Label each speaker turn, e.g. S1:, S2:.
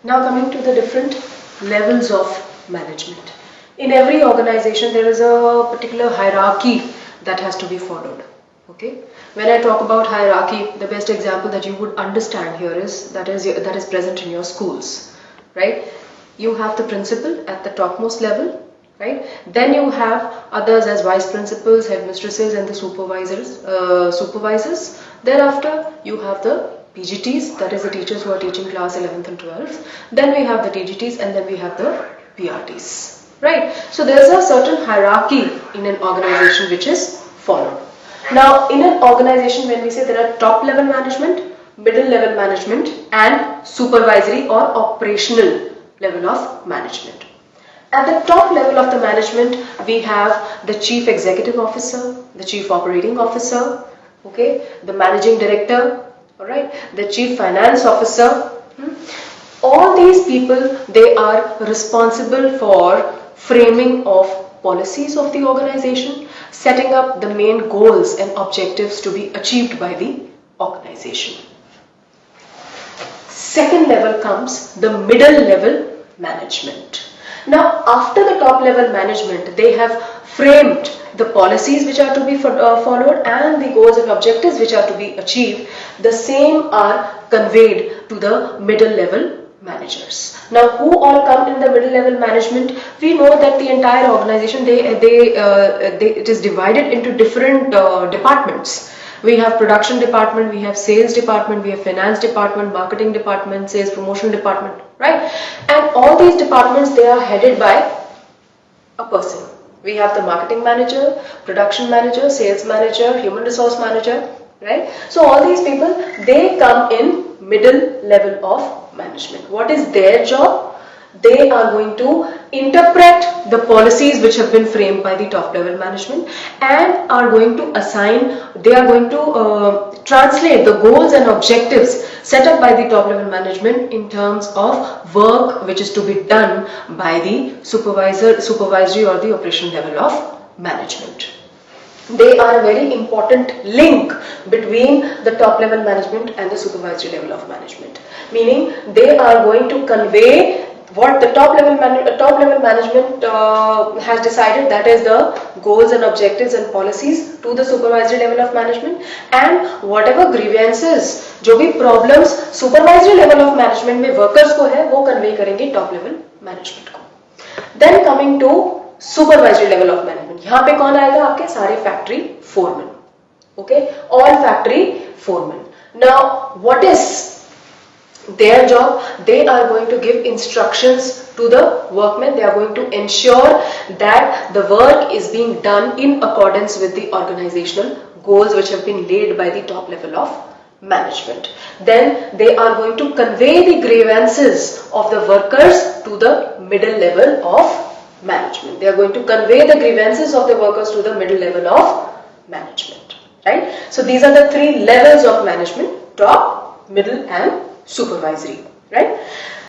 S1: Now coming to the different levels of management. In every organization there is a particular hierarchy that has to be followed. Okay. When I talk about hierarchy, the best example that you would understand here is that is present in your schools, right? You have the principal at the topmost level, right? Then you have others as vice principals, headmistresses, and the supervisors. Thereafter, you have the PGTs, that is the teachers who are teaching class 11th and 12th. Then we have the TGTs, and then we have the PRTs, right? So there is a certain hierarchy in an organization which is followed. Now, in an organization, when we say there are top level management, middle level management, and supervisory or operational level of management. At the top level of the management, we have the chief executive officer, the chief operating officer, okay, the managing director, all right, the chief finance officer. All these people, they are responsible for framing of policies of the organization, setting up the main goals and objectives to be achieved by the organization. Second level comes the middle level management. Now, after the top level management, they have framed the policies which are to be followed and the goals and objectives which are to be achieved. The same are conveyed to the middle level managers. Now, who all come in the middle level management? We know that the entire organization, it is divided into different departments. We have production department, we have sales department, we have finance department, marketing department, sales promotion department, right? And all these departments, they are headed by a person. We have the marketing manager, production manager, sales manager, human resource manager, right? So all these people, they come in middle level of management. What is their job? They are going to interpret the policies which have been framed by the top level management and are going to translate the goals and objectives set up by the top level management in terms of work which is to be done by the supervisory or the operational level of management. They are a very important link between the top level management and the supervisory level of management. Meaning they are going to convey what the top level management has decided, that is the goals and objectives and policies, to the supervisory level of management, and whatever grievances, जो भी problems supervisory level of management में workers को है, वो convey करेंगे top level management को. Then coming to supervisory level of management, यहाँ पे कौन आएगा? आपके सारे factory foremen, okay, all factory foremen. Now, what is their job? They are going to give instructions to the workmen. They are going to ensure that the work is being done in accordance with the organizational goals which have been laid by the top level of management. Then they are going to convey the grievances of the workers to the middle level of management. They are going to convey the grievances of the workers to the middle level of management, right? So these are the three levels of management: top, middle, and supervisory, right?